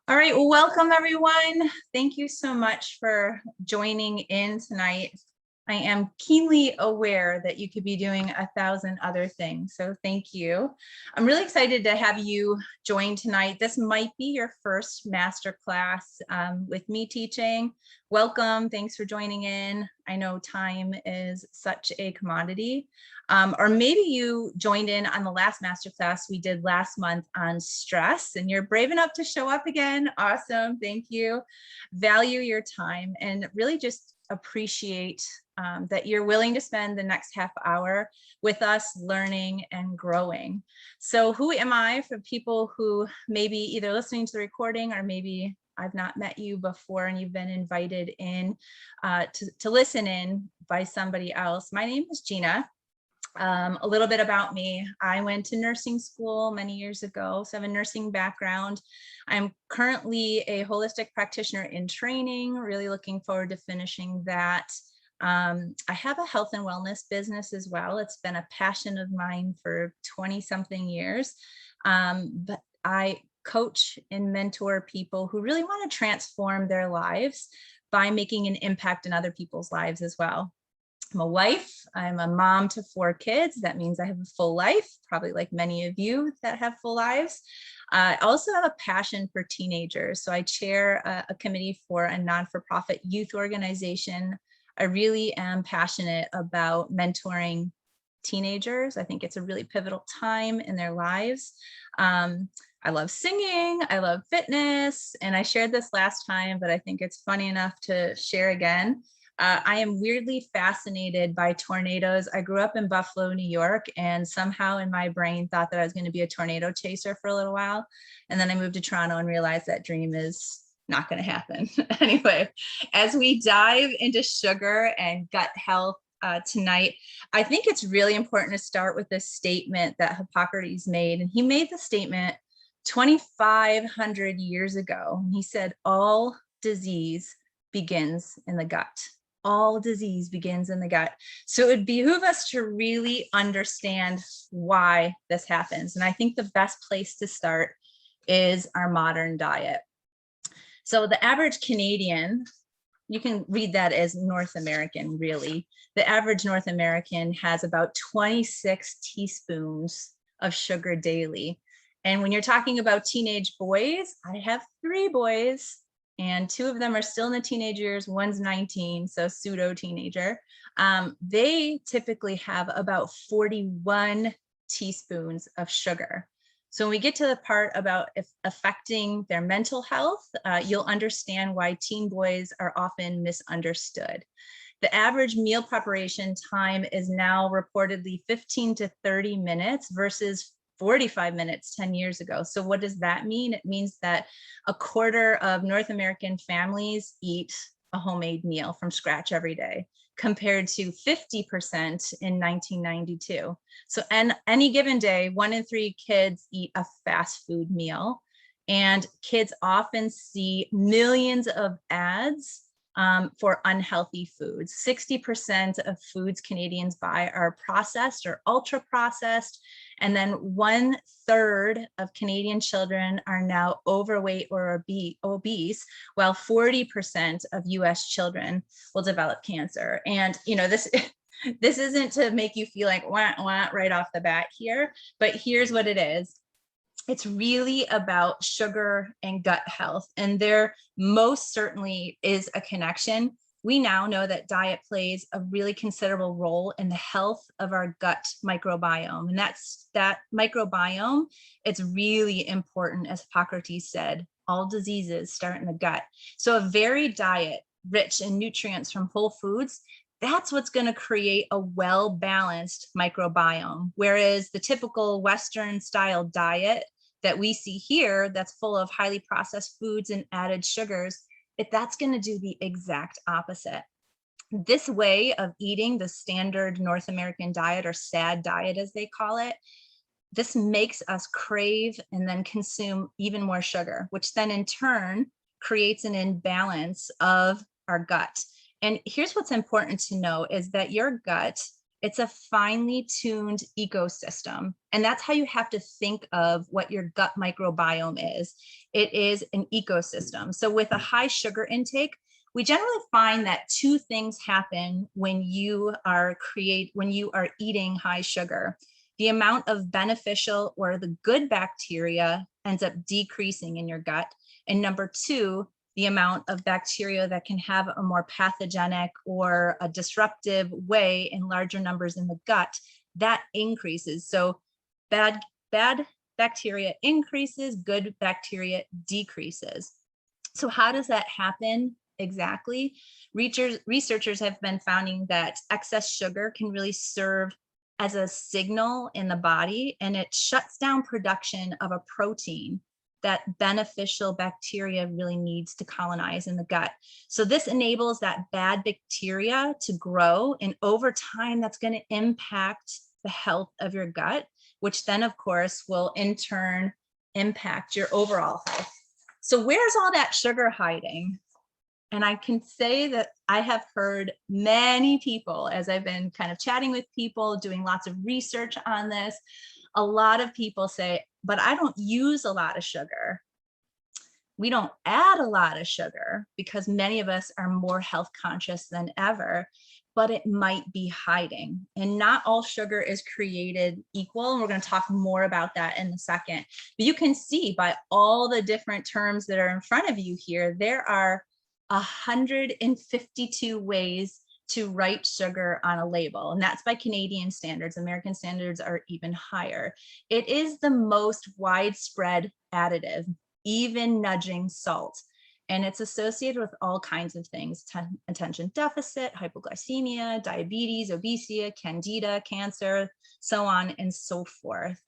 All right, well, welcome everyone. Thank you so much for joining in tonight. I am keenly aware that you could be doing 1,000 other things, so thank you. I'm really excited to have you join tonight. This might be your first masterclass with me teaching. Welcome, thanks for joining in. I know time is such a commodity. Or maybe you joined in on the last masterclass we did last month on stress and you're brave enough to show up again. Awesome, thank you. Value your time and really just appreciate that you're willing to spend the next half hour with us learning and growing. So who am I for people who may be either listening to the recording or maybe I've not met you before and you've been invited in to listen in by somebody else. My name is Gina. A little bit about me. I went to nursing school many years ago, so I have a nursing background. I'm currently a holistic practitioner in training, really looking forward to finishing that. I have a health and wellness business as well. It's been a passion of mine for 20 something years, but I coach and mentor people who really want to transform their lives by making an impact in other people's lives as well. I'm a wife. I'm a mom to 4 kids. That means I have a full life, probably like many of you that have full lives. I also have a passion for teenagers. So I chair a committee for a non-for-profit youth organization. I really am passionate about mentoring teenagers. I think it's a really pivotal time in their lives. I love singing, I love fitness, and I shared this last time, but I think it's funny enough to share again. I am weirdly fascinated by tornadoes. I grew up in Buffalo, New York, and somehow in my brain thought that I was going to be a tornado chaser for a little while. And then I moved to Toronto and realized that dream is not going to happen. Anyway, as we dive into sugar and gut health tonight, I think it's really important to start with this statement that Hippocrates made. And he made the statement 2,500 years ago. He said, all disease begins in the gut. All disease begins in the gut. So it would behoove us to really understand why this happens. And I think the best place to start is our modern diet. So the average Canadian, you can read that as North American, really. The average North American has about 26 teaspoons of sugar daily. And when you're talking about teenage boys, I have 3 boys. And 2 of them are still in the teenage years. One's 19, so pseudo teenager. They typically have about 41 teaspoons of sugar. So when we get to the part about affecting their mental health, you'll understand why teen boys are often misunderstood. The average meal preparation time is now reportedly 15 to 30 minutes versus 45 minutes 10 years ago. So what does that mean? It means that a quarter of North American families eat a homemade meal from scratch every day, compared to 50% in 1992. So any given day, 1 in 3 kids eat a fast food meal, and kids often see millions of ads for unhealthy foods. 60% of foods Canadians buy are processed or ultra processed. And then 1/3 of Canadian children are now overweight or obese, while 40% of US children will develop cancer. And you know, this isn't to make you feel like wah, wah, right off the bat here, but here's what it is. It's really about sugar and gut health. And there most certainly is a connection. We now know that diet plays a really considerable role in the health of our gut microbiome. And that microbiome, it's really important, as Hippocrates said, all diseases start in the gut. So a varied diet rich in nutrients from whole foods, that's what's going to create a well-balanced microbiome. Whereas the typical Western style diet that we see here, that's full of highly processed foods and added sugars, that's going to do the exact opposite. This way of eating, the standard North American diet, or SAD diet as they call it, this makes us crave and then consume even more sugar, which then in turn creates an imbalance of our gut. And here's what's important to know is that your gut It's a finely tuned ecosystem. And that's how you have to think of what your gut microbiome is. It is an ecosystem. So with a high sugar intake, we generally find that two things happen when you are eating high sugar. The amount of beneficial or the good bacteria ends up decreasing in your gut. And number two, the amount of bacteria that can have a more pathogenic or a disruptive way in larger numbers in the gut, that increases. So bad bacteria increases, good bacteria decreases. So how does that happen exactly? Researchers have been finding that excess sugar can really serve as a signal in the body, and it shuts down production of a protein that beneficial bacteria really needs to colonize in the gut. So this enables that bad bacteria to grow, and over time that's going to impact the health of your gut, which then of course will in turn impact your overall health. So where's all that sugar hiding? And I can say that I have heard many people, as I've been kind of chatting with people, doing lots of research on this, a lot of people say, but I don't use a lot of sugar. We don't add a lot of sugar because many of us are more health conscious than ever, but it might be hiding. And not all sugar is created equal. And we're going to talk more about that in a second. But you can see by all the different terms that are in front of you here, there are 152 ways to write sugar on a label, and that's by Canadian standards. American standards are even higher. It is the most widespread additive, even nudging salt, and it's associated with all kinds of things: attention deficit, hypoglycemia, diabetes, obesity, candida, cancer, so on and so forth.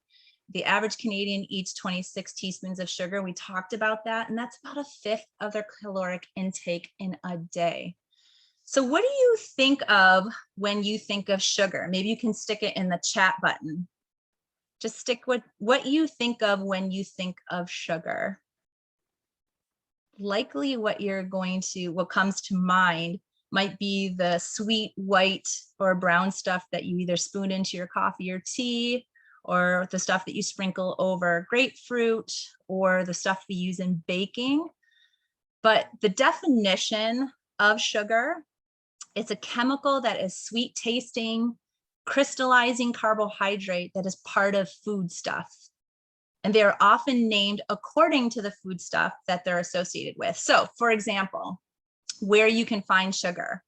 The average Canadian eats 26 teaspoons of sugar. We talked about that, and that's about a fifth of their caloric intake in a day. So what do you think of when you think of sugar? Maybe you can stick it in the chat button. Just stick with what you think of when you think of sugar. Likely what comes to mind might be the sweet white or brown stuff that you either spoon into your coffee or tea, or the stuff that you sprinkle over grapefruit, or the stuff we use in baking. But the definition of sugar, it's a chemical that is sweet tasting, crystallizing carbohydrate that is part of foodstuff. And they are often named according to the foodstuff that they're associated with. So for example, where you can find sugar.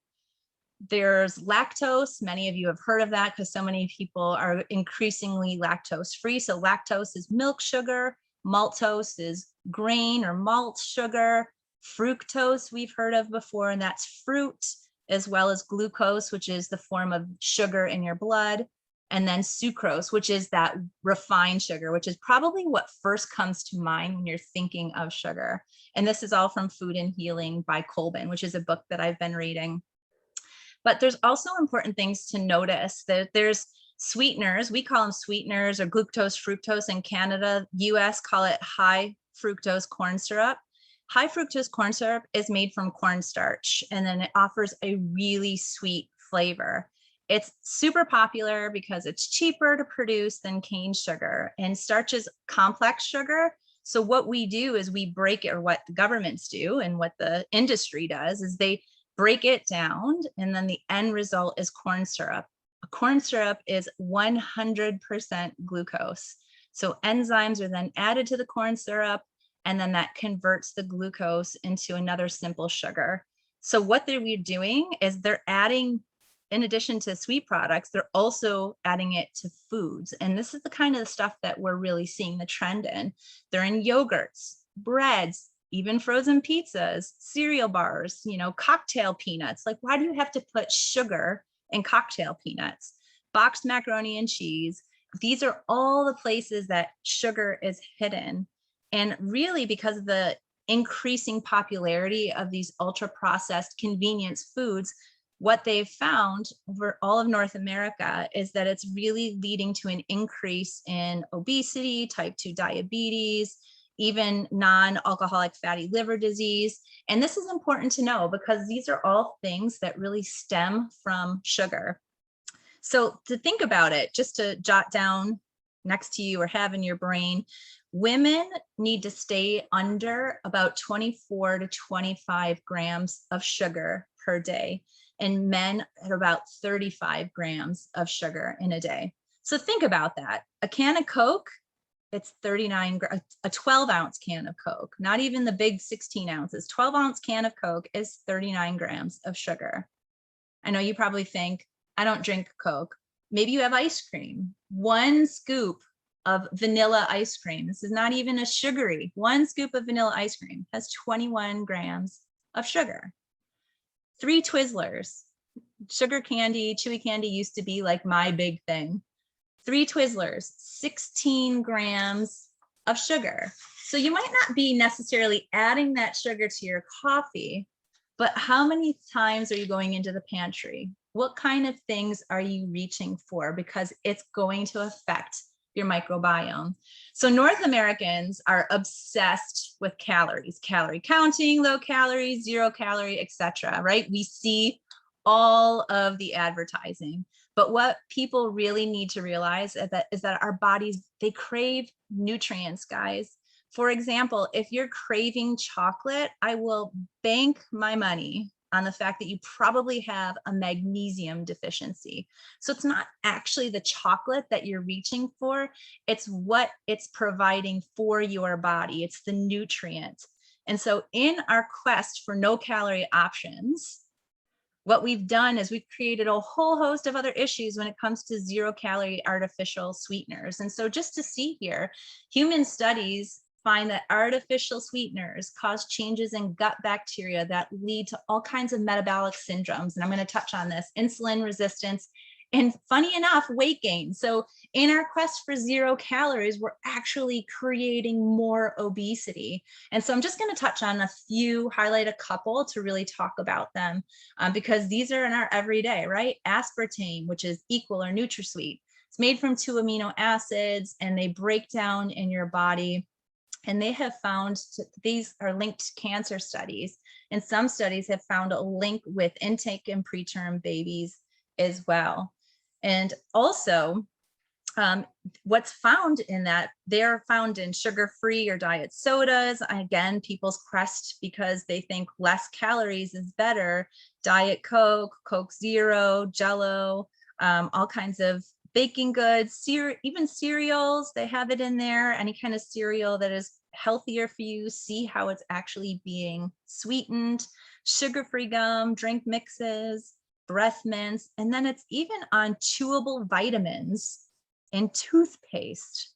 There's lactose. Many of you have heard of that because so many people are increasingly lactose free. So lactose is milk sugar, maltose is grain or malt sugar, fructose we've heard of before, and that's fruit, as well as glucose, which is the form of sugar in your blood, and then sucrose, which is that refined sugar, which is probably what first comes to mind when you're thinking of sugar. And this is all from Food and Healing by Colbin, which is a book that I've been reading. But there's also important things to notice that there's sweeteners. We call them sweeteners or glucose, fructose in Canada. US call it high fructose corn syrup. High fructose corn syrup is made from cornstarch, and then it offers a really sweet flavor. It's super popular because it's cheaper to produce than cane sugar, and starch is complex sugar. So what we do is we break it, or what the governments do and what the industry does is they break it down, and then the end result is corn syrup. A corn syrup is 100% glucose. So enzymes are then added to the corn syrup, and then that converts the glucose into another simple sugar. So what they're doing is they're adding, in addition to sweet products, they're also adding it to foods. And this is the kind of stuff that we're really seeing the trend in. They're in yogurts, breads, even frozen pizzas, cereal bars, cocktail peanuts. Like, why do you have to put sugar in cocktail peanuts? Boxed macaroni and cheese. These are all the places that sugar is hidden. And really, because of the increasing popularity of these ultra processed convenience foods, what they've found over all of North America is that it's really leading to an increase in obesity, type 2 diabetes, even non-alcoholic fatty liver disease. And this is important to know because these are all things that really stem from sugar. So to think about it, just to jot down next to you or have in your brain, women need to stay under about 24 to 25 grams of sugar per day, and men at about 35 grams of sugar in a day. So think about that. A can of Coke, it's 39, a 12-ounce can of Coke, not even the big 16 ounces, 12-ounce can of Coke is 39 grams of sugar. I know you probably think, I don't drink Coke. Maybe you have ice cream. One scoop of vanilla ice cream. This is not even a sugary. One scoop of vanilla ice cream has 21 grams of sugar. 3 Twizzlers. Sugar candy, chewy candy used to be like my big thing. 3 Twizzlers, 16 grams of sugar. So you might not be necessarily adding that sugar to your coffee, but how many times are you going into the pantry? What kind of things are you reaching for? Because it's going to affect your microbiome. So North Americans are obsessed with calories, calorie counting, low calories, 0 calorie, etc. Right? We see all of the advertising. But what people really need to realize is that our bodies, they crave nutrients, guys. For example, if you're craving chocolate, I will bank my money on the fact that you probably have a magnesium deficiency. So it's not actually the chocolate that you're reaching for, it's what it's providing for your body. It's the nutrient. And so in our quest for no calorie options, what we've done is we've created a whole host of other issues when it comes to 0 calorie artificial sweeteners. And so just to see here, human studies find that artificial sweeteners cause changes in gut bacteria that lead to all kinds of metabolic syndromes. And I'm going to touch on this: insulin resistance, and funny enough, weight gain. So in our quest for 0 calories, we're actually creating more obesity. And so I'm just going to touch on a few, highlight a couple to really talk about them, because these are in our everyday, right? Aspartame, which is equal or NutraSweet. It's made from 2 amino acids, and they break down in your body. And they have found these are linked to cancer studies. And some studies have found a link with intake in preterm babies as well. And also, what's found in that, they're found in sugar-free or diet sodas. Again, people's quest, because they think less calories is better. Diet Coke, Coke Zero, Jello, all kinds of baking goods, even cereals, they have it in there. Any kind of cereal that is healthier for you, see how it's actually being sweetened. Sugar-free gum, drink mixes, breath mints, and then it's even on chewable vitamins and toothpaste.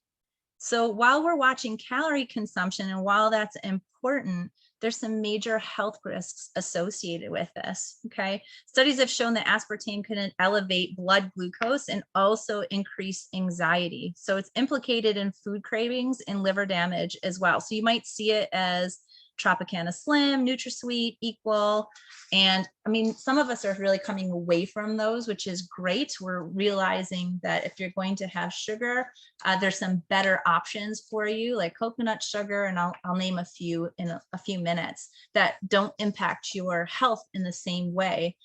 So while we're watching calorie consumption, and while that's important, there's some major health risks associated with this, okay? Studies have shown that aspartame can elevate blood glucose and also increase anxiety. So it's implicated in food cravings and liver damage as well. So you might see it as Tropicana Slim, NutraSweet, Equal. And I mean, some of us are really coming away from those, which is great. We're realizing that if you're going to have sugar, there's some better options for you, like coconut sugar, and I'll name a few in a few minutes, that don't impact your health in the same way.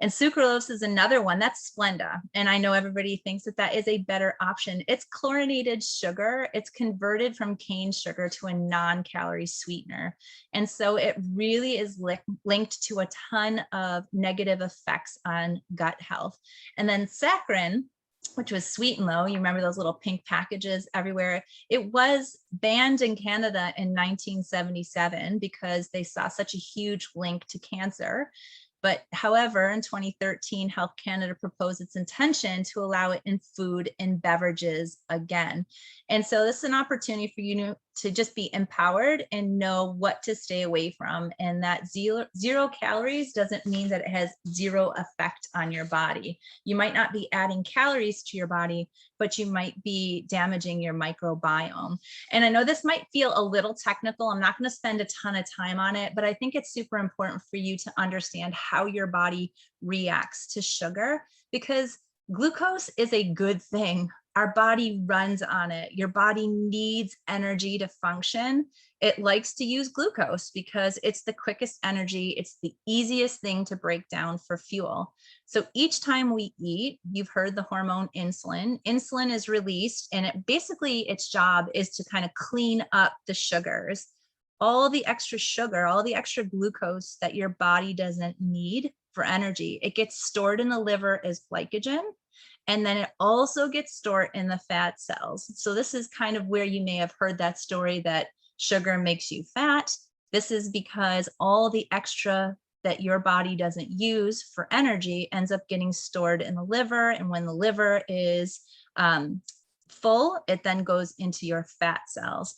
And sucralose is another one. That's Splenda. And I know everybody thinks that that is a better option. It's chlorinated sugar. It's converted from cane sugar to a non-calorie sweetener. And so it really is linked to a ton of negative effects on gut health. And then saccharin, which was sweet and low. You remember those little pink packages everywhere. It was banned in Canada in 1977 because they saw such a huge link to cancer. But however, in 2013, Health Canada proposed its intention to allow it in food and beverages again. And so this is an opportunity for you to just be empowered and know what to stay away from. And that 0 calories doesn't mean that it has 0 effect on your body. You might not be adding calories to your body, but you might be damaging your microbiome. And I know this might feel a little technical. I'm not going to spend a ton of time on it, but I think it's super important for you to understand how your body reacts to sugar, because glucose is a good thing. Our body runs on it. Your body needs energy to function. It likes to use glucose because it's the quickest energy. It's the easiest thing to break down for fuel. So each time we eat, you've heard the hormone insulin. Insulin is released, and its job is to kind of clean up the sugars, all the extra sugar, all the extra glucose that your body doesn't need for energy. It gets stored in the liver as glycogen, and then it also gets stored in the fat cells. So this is kind of where you may have heard that story that sugar makes you fat. This is because all the extra that your body doesn't use for energy ends up getting stored in the liver. And when the liver is full, it then goes into your fat cells.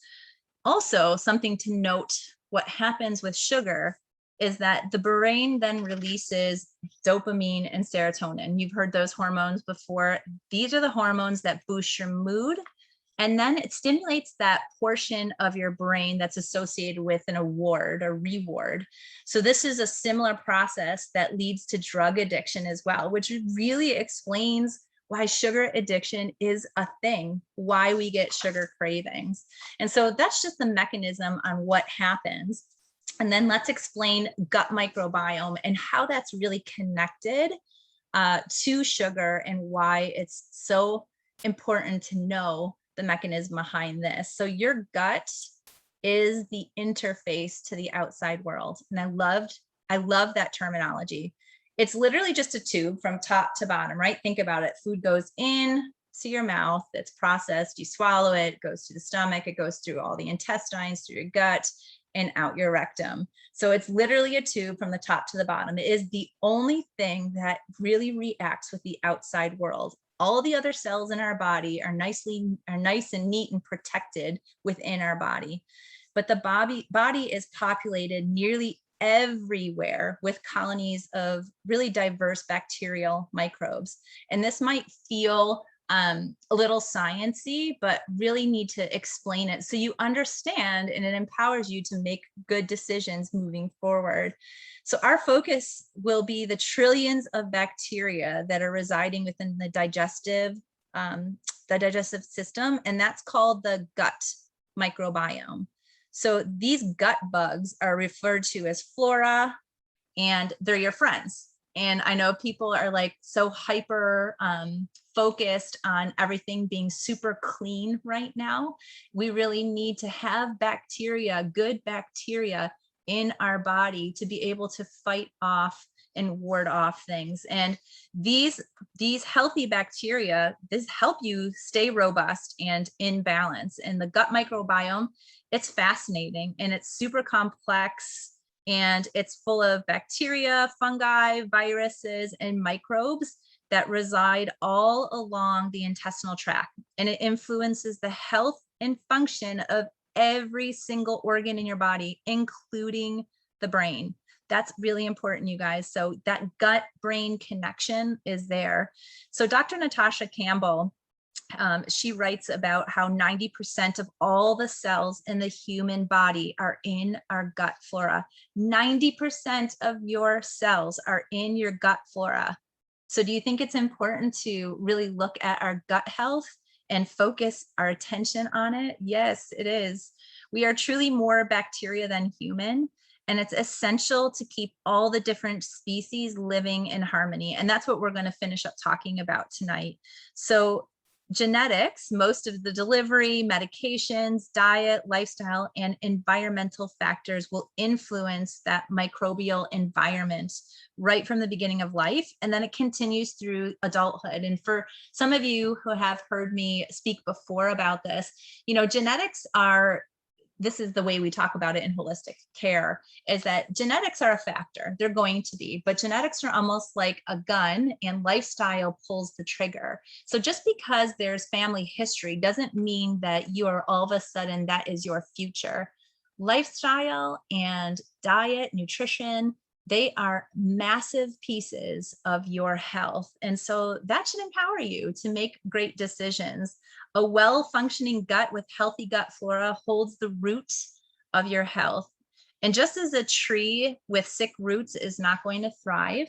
Also, something to note, what happens with sugar is that the brain then releases dopamine and serotonin. You've heard those hormones before. These are the hormones that boost your mood. And then it stimulates that portion of your brain that's associated with an award or reward. So this is a similar process that leads to drug addiction as well, which really explains why sugar addiction is a thing, why we get sugar cravings. And so that's just the mechanism on what happens. And then let's explain gut microbiome and how that's really connected to sugar and why it's so important to know the mechanism behind this. So your gut is the interface to the outside world. And I love that terminology. It's literally just a tube from top to bottom, right? Think about it. Food goes in to your mouth, it's processed, you swallow it, it goes to the stomach, it goes through all the intestines, through your gut, and out your rectum. So it's literally a tube from the top to the bottom. It is the only thing that really reacts with the outside world. All the other cells in our body are nice and neat and protected within our body. But the body is populated nearly everywhere with colonies of really diverse bacterial microbes. And this might feel a little sciencey, but really need to explain it so you understand, and it empowers you to make good decisions moving forward. So our focus will be the trillions of bacteria that are residing within the digestive system, and that's called the gut microbiome. So these gut bugs are referred to as flora, and they're your friends. And I know people are like so hyper focused on everything being super clean right now. We really need to have bacteria, good bacteria in our body to be able to fight off and ward off things. And these healthy bacteria, this help you stay robust and in balance. And the gut microbiome, it's fascinating and it's super complex. And it's full of bacteria, fungi, viruses, and microbes that reside all along the intestinal tract. And it influences the health and function of every single organ in your body, including the brain. That's really important, you guys. So that gut-brain connection is there. So Dr. Natasha Campbell, she writes about how 90% of all the cells in the human body are in our gut flora. 90% of your cells are in your gut flora. So do you think it's important to really look at our gut health and focus our attention on it? Yes, it is. We are truly more bacteria than human, and it's essential to keep all the different species living in harmony. And that's what we're going to finish up talking about tonight. So genetics, most of the delivery, medications, diet, lifestyle, and environmental factors will influence that microbial environment right from the beginning of life. And then it continues through adulthood. And for some of you who have heard me speak before about this, genetics are, this is the way we talk about it in holistic care, is that genetics are a factor. They're going to be, but genetics are almost like a gun and lifestyle pulls the trigger. So just because there's family history doesn't mean that you are all of a sudden that is your future. Lifestyle and diet, nutrition, they are massive pieces of your health. And so that should empower you to make great decisions. A well-functioning gut with healthy gut flora holds the root of your health. And just as a tree with sick roots is not going to thrive,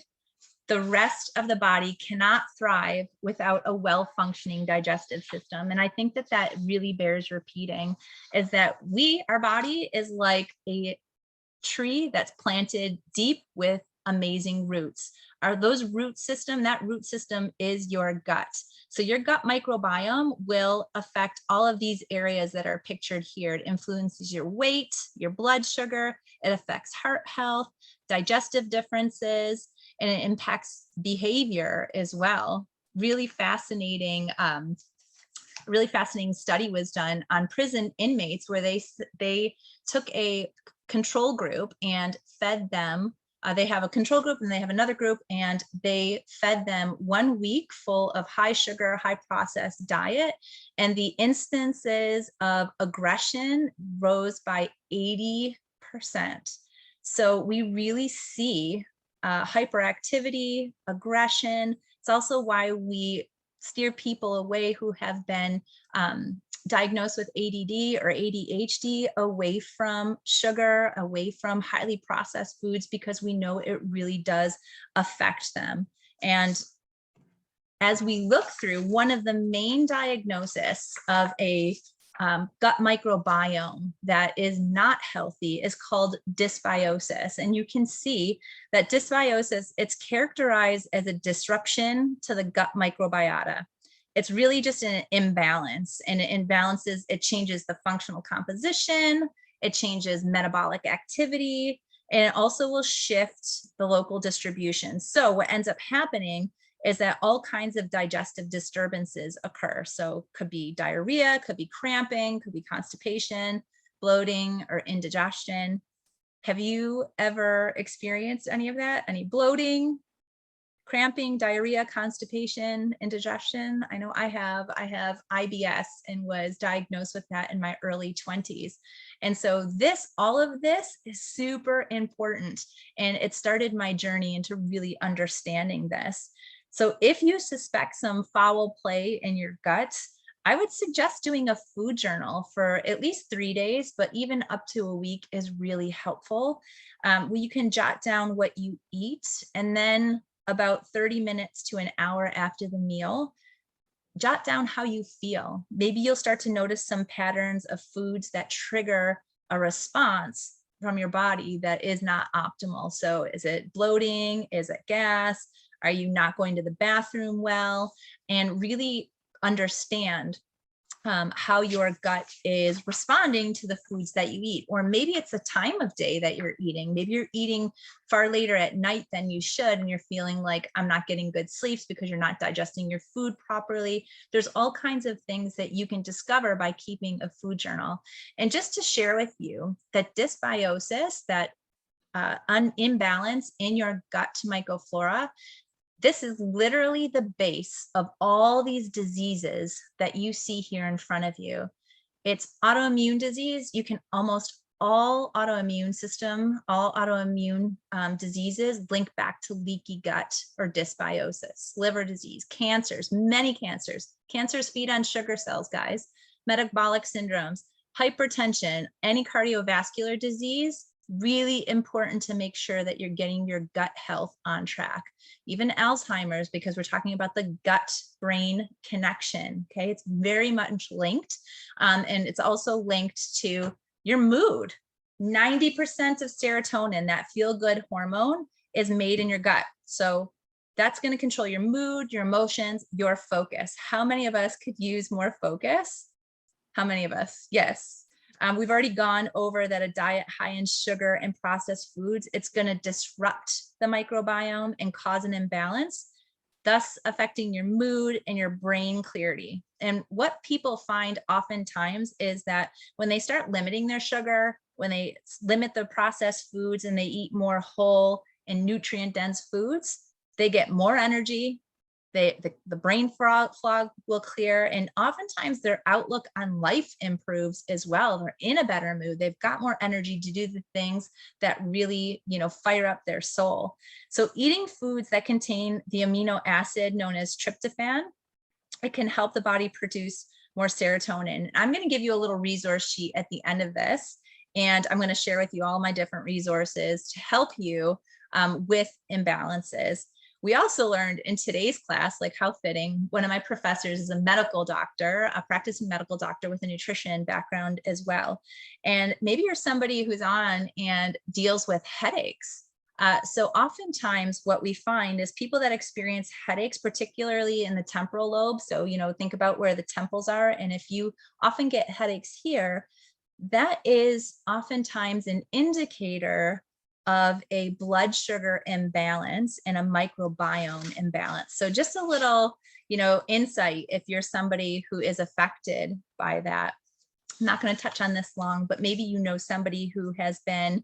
the rest of the body cannot thrive without a well-functioning digestive system. And I think that that really bears repeating, is that our body is like a tree that's planted deep with amazing roots. That root system is your gut. So your gut microbiome will affect all of these areas that are pictured here. It influences your weight, your blood sugar, it affects heart health, digestive differences, and it impacts behavior as well. Really fascinating study was done on prison inmates where they took a control group and fed them. They have a control group and they have another group, and they fed them 1 week full of high sugar, high processed diet. And the instances of aggression rose by 80%. So we really see hyperactivity, aggression. It's also why we steer people away who have been diagnosed with ADD or ADHD away from sugar, away from highly processed foods, because we know it really does affect them. And as we look through, one of the main diagnoses of a gut microbiome that is not healthy is called dysbiosis. And you can see that dysbiosis, it's characterized as a disruption to the gut microbiota. It's really just an imbalance, and it imbalances, it changes the functional composition, it changes metabolic activity, and it also will shift the local distribution. So what ends up happening is that all kinds of digestive disturbances occur. So could be diarrhea, could be cramping, could be constipation, bloating, or indigestion. Have you ever experienced any of that? Any bloating, cramping, diarrhea, constipation, indigestion? I know I have IBS and was diagnosed with that in my early 20s. And so all of this is super important. And it started my journey into really understanding this. So if you suspect some foul play in your gut, I would suggest doing a food journal for at least 3 days, but even up to a week is really helpful. Where you can jot down what you eat, and then about 30 minutes to an hour after the meal, jot down how you feel. Maybe you'll start to notice some patterns of foods that trigger a response from your body that is not optimal. So is it bloating? Is it gas? Are you not going to the bathroom well? And really understand how your gut is responding to the foods that you eat. Or maybe it's the time of day that you're eating. Maybe you're eating far later at night than you should, and you're feeling like, I'm not getting good sleeps because you're not digesting your food properly. There's all kinds of things that you can discover by keeping a food journal. And just to share with you that dysbiosis, that imbalance in your gut microflora, this is literally the base of all these diseases that you see here in front of you. It's autoimmune disease. You can all autoimmune diseases link back to leaky gut or dysbiosis, liver disease, cancers, many cancers. Cancers feed on sugar cells, guys. Metabolic syndromes, hypertension, any cardiovascular disease. Really important to make sure that you're getting your gut health on track. Even Alzheimer's, because we're talking about the gut-brain connection, okay? It's very much linked, and it's also linked to your mood. 90% of serotonin, that feel-good hormone, is made in your gut. So that's gonna control your mood, your emotions, your focus. How many of us could use more focus? How many of us? Yes. We've already gone over that a diet high in sugar and processed foods, it's going to disrupt the microbiome and cause an imbalance, thus affecting your mood and your brain clarity. And what people find oftentimes is that when they start limiting their sugar, when they limit the processed foods and they eat more whole and nutrient dense foods, they get more energy. The brain fog will clear, and oftentimes their outlook on life improves as well. They're in a better mood. They've got more energy to do the things that really, fire up their soul. So eating foods that contain the amino acid known as tryptophan, it can help the body produce more serotonin. I'm going to give you a little resource sheet at the end of this, and I'm going to share with you all my different resources to help you with imbalances. We also learned in today's class, like how fitting, one of my professors is a medical doctor, a practicing medical doctor with a nutrition background as well. And maybe you're somebody who's on and deals with headaches. So oftentimes what we find is people that experience headaches, particularly in the temporal lobe. So, think about where the temples are. And if you often get headaches here, that is oftentimes an indicator of a blood sugar imbalance and a microbiome imbalance. So just a little, insight if you're somebody who is affected by that. I'm not going to touch on this long, but maybe somebody who has been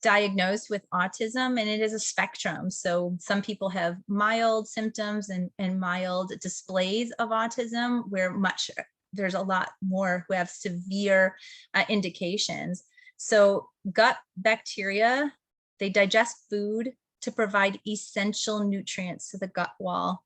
diagnosed with autism, and it is a spectrum. So some people have mild symptoms and mild displays of autism, where there's a lot more who have severe indications. So gut bacteria, they digest food to provide essential nutrients to the gut wall.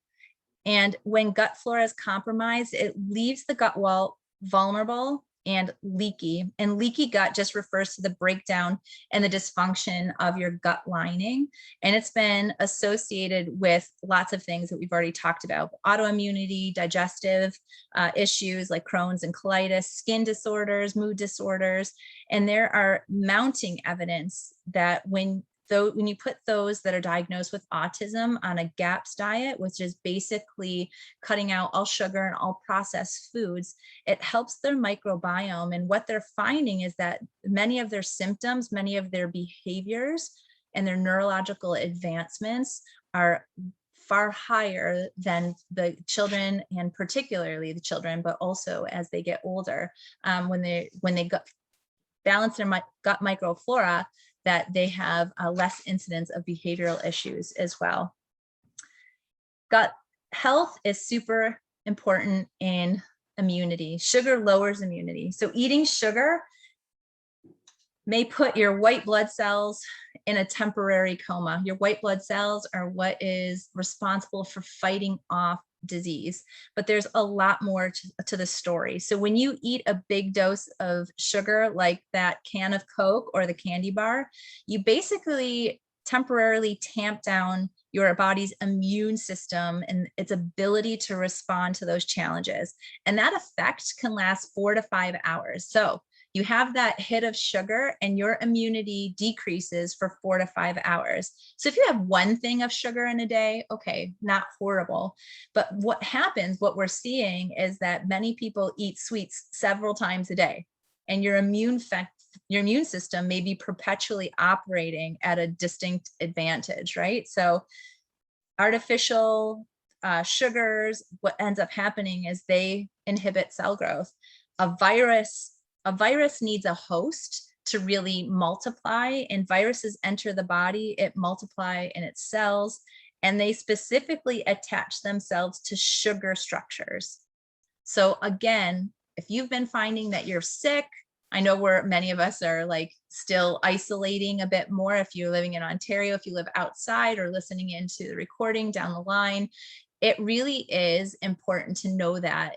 And when gut flora is compromised, it leaves the gut wall vulnerable and leaky. And leaky gut just refers to the breakdown and the dysfunction of your gut lining. And it's been associated with lots of things that we've already talked about: autoimmunity, digestive issues like Crohn's and colitis, skin disorders, mood disorders. And there are mounting evidence that when you put those that are diagnosed with autism on a GAPS diet, which is basically cutting out all sugar and all processed foods, it helps their microbiome. And what they're finding is that many of their symptoms, many of their behaviors, and their neurological advancements are far higher than the children, and particularly the children, but also as they get older, when they balance their gut microflora, that they have less incidence of behavioral issues as well. Gut health is super important in immunity. Sugar lowers immunity. So eating sugar may put your white blood cells in a temporary coma. Your white blood cells are what is responsible for fighting off disease, but there's a lot more to the story. So when you eat a big dose of sugar, like that can of Coke or the candy bar, you basically temporarily tamp down your body's immune system and its ability to respond to those challenges. And that effect can last 4 to 5 hours. So you have that hit of sugar and your immunity decreases for 4 to 5 hours. So if you have one thing of sugar in a day, okay, not horrible. But what happens, what we're seeing is that many people eat sweets several times a day, and your immune system may be perpetually operating at a distinct advantage, right? So artificial sugars, what ends up happening is they inhibit cell growth. A virus needs a host to really multiply, and viruses enter the body, it multiply in its cells, and they specifically attach themselves to sugar structures. So again, if you've been finding that you're sick, I know many of us are like still isolating a bit more. If you're living in Ontario, if you live outside or listening into the recording down the line, it really is important to know that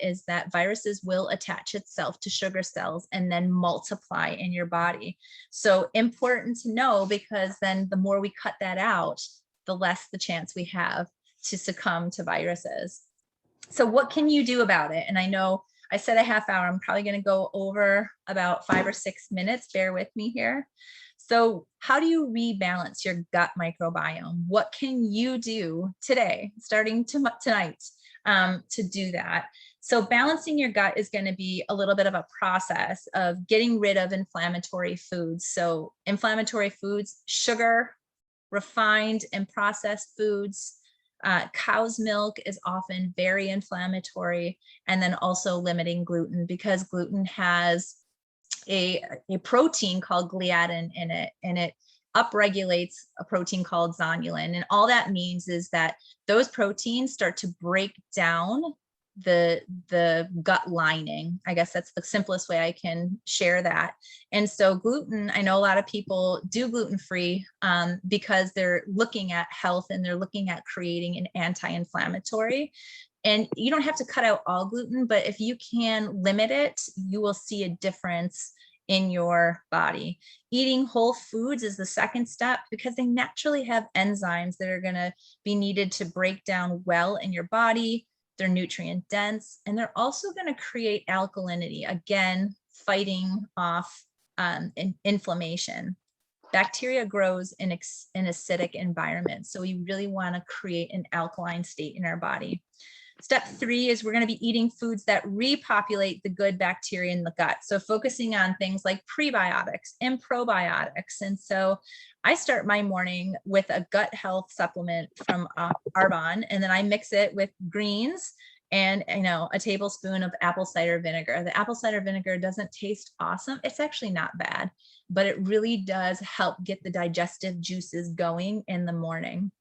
viruses will attach itself to sugar cells and then multiply in your body. So important to know, because then the more we cut that out, the less the chance we have to succumb to viruses. So what can you do about it? And I know I said a half hour, I'm probably going to go over about 5 or 6 minutes. Bear with me here. So how do you rebalance your gut microbiome? What can you do today, starting tonight, to do that? So balancing your gut is going to be a little bit of a process of getting rid of inflammatory foods. So inflammatory foods, sugar, refined and processed foods. Cow's milk is often very inflammatory, and then also limiting gluten, because gluten has a protein called gliadin in it, and it upregulates a protein called zonulin. And all that means is that those proteins start to break down the gut lining. I guess that's the simplest way I can share that. And so gluten, I know a lot of people do gluten-free because they're looking at health and they're looking at creating an anti-inflammatory. And you don't have to cut out all gluten, but if you can limit it, you will see a difference in your body. Eating whole foods is the second step because they naturally have enzymes that are going to be needed to break down well in your body. They're nutrient dense, and they're also going to create alkalinity, again, fighting off inflammation. Bacteria grows in acidic environments, so we really want to create an alkaline state in our body. Step 3 is we're going to be eating foods that repopulate the good bacteria in the gut. So focusing on things like prebiotics and probiotics. And so I start my morning with a gut health supplement from Arbonne, and then I mix it with greens and a tablespoon of apple cider vinegar. The apple cider vinegar doesn't taste awesome. It's actually not bad, but it really does help get the digestive juices going in the morning.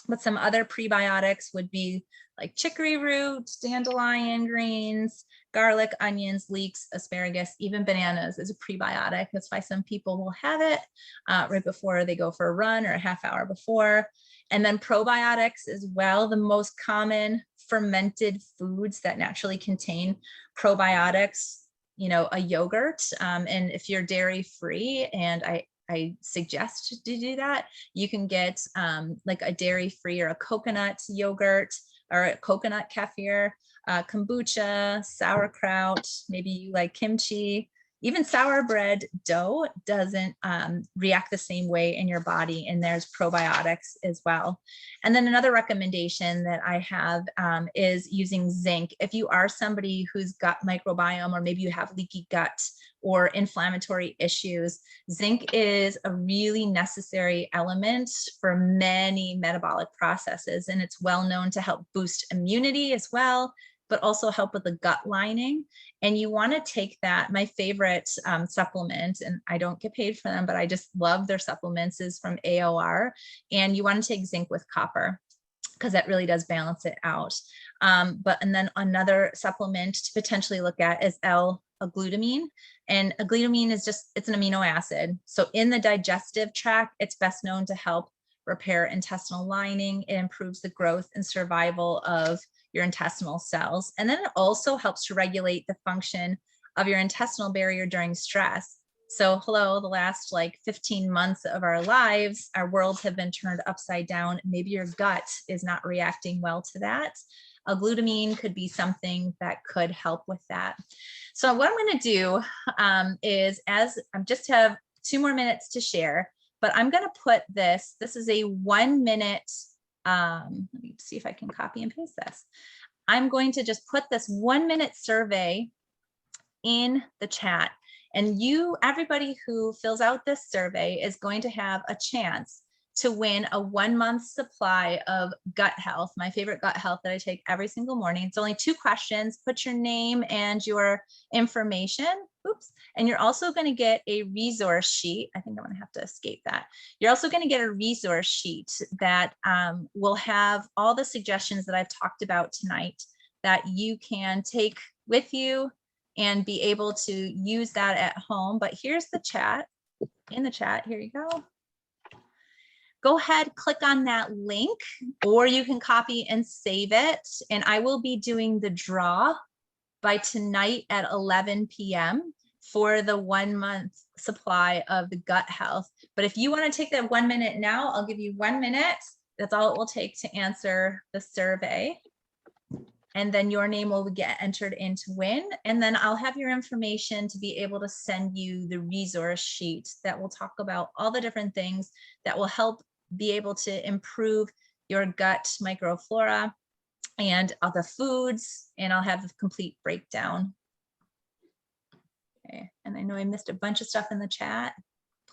But some other prebiotics would be like chicory root, dandelion greens, garlic, onions, leeks, asparagus, even bananas is a prebiotic. That's why some people will have it right before they go for a run or a half hour before. And then probiotics as well. The most common fermented foods that naturally contain probiotics, a yogurt. And if you're dairy free, and I suggest to do that, you can get like a dairy-free or a coconut yogurt or a coconut kefir, kombucha, sauerkraut, maybe you like kimchi. Even sour bread dough doesn't react the same way in your body, and there's probiotics as well. And then another recommendation that I have is using zinc. If you are somebody who's got microbiome, or maybe you have leaky gut or inflammatory issues, zinc is a really necessary element for many metabolic processes, and it's well known to help boost immunity as well, but also help with the gut lining. And you want to take that. My favorite supplement, and I don't get paid for them, but I just love their supplements, is from AOR. And you want to take zinc with copper, because that really does balance it out. And then another supplement to potentially look at is L-glutamine. And glutamine is it's an amino acid. So in the digestive tract, it's best known to help repair intestinal lining. It improves the growth and survival of your intestinal cells. And then it also helps to regulate the function of your intestinal barrier during stress. So hello, the last like 15 months of our lives, our worlds have been turned upside down. Maybe your gut is not reacting well to that. Glutamine could be something that could help with that. So what I'm going to do is, as I just have 2 more minutes to share, but I'm going to put this is a 1 minute, let me see if I can copy and paste this. I'm going to just put this 1 minute survey in the chat, and everybody who fills out this survey is going to have a chance to win a 1 month supply of gut health, my favorite gut health that I take every single morning. It's only 2 questions. Put your name and your information. Oops. And you're also going to get a resource sheet. I think I'm going to have to escape that. You're also going to get a resource sheet that will have all the suggestions that I've talked about tonight that you can take with you and be able to use that at home. But here's the chat. In the chat, here you go. Go ahead, click on that link, or you can copy and save it. And I will be doing the draw by tonight at 11 p.m. for the 1 month supply of the gut health. But if you want to take that 1 minute now, I'll give you 1 minute. That's all it will take to answer the survey. And then your name will get entered in to win. And then I'll have your information to be able to send you the resource sheet that will talk about all the different things that will help be able to improve your gut microflora and other foods. And I'll have the complete breakdown. Okay. And I know I missed a bunch of stuff in the chat.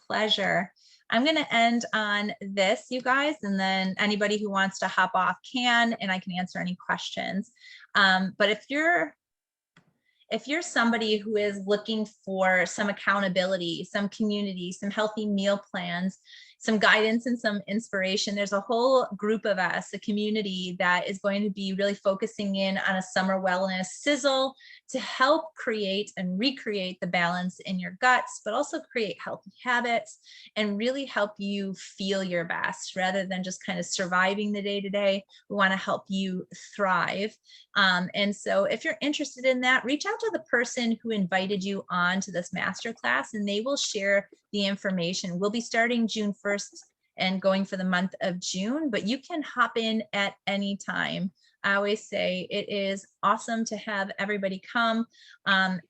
Pleasure. I'm going to end on this, you guys, and then anybody who wants to hop off can, and I can answer any questions. But if you're somebody who is looking for some accountability, some community, some healthy meal plans, some guidance and some inspiration. There's a whole group of us, a community that is going to be really focusing in on a summer wellness sizzle to help create and recreate the balance in your guts, but also create healthy habits and really help you feel your best rather than just kind of surviving the day to day. We want to help you thrive. And so if you're interested in that, reach out to the person who invited you on to this masterclass and they will share the information. We'll be starting June 1st and going for the month of June, but you can hop in at any time. I always say it is awesome to have everybody come and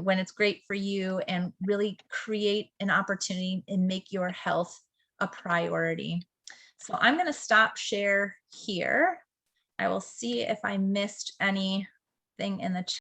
when it's great for you and really create an opportunity and make your health a priority. So I'm going to stop share here. I will see if I missed anything in the chat.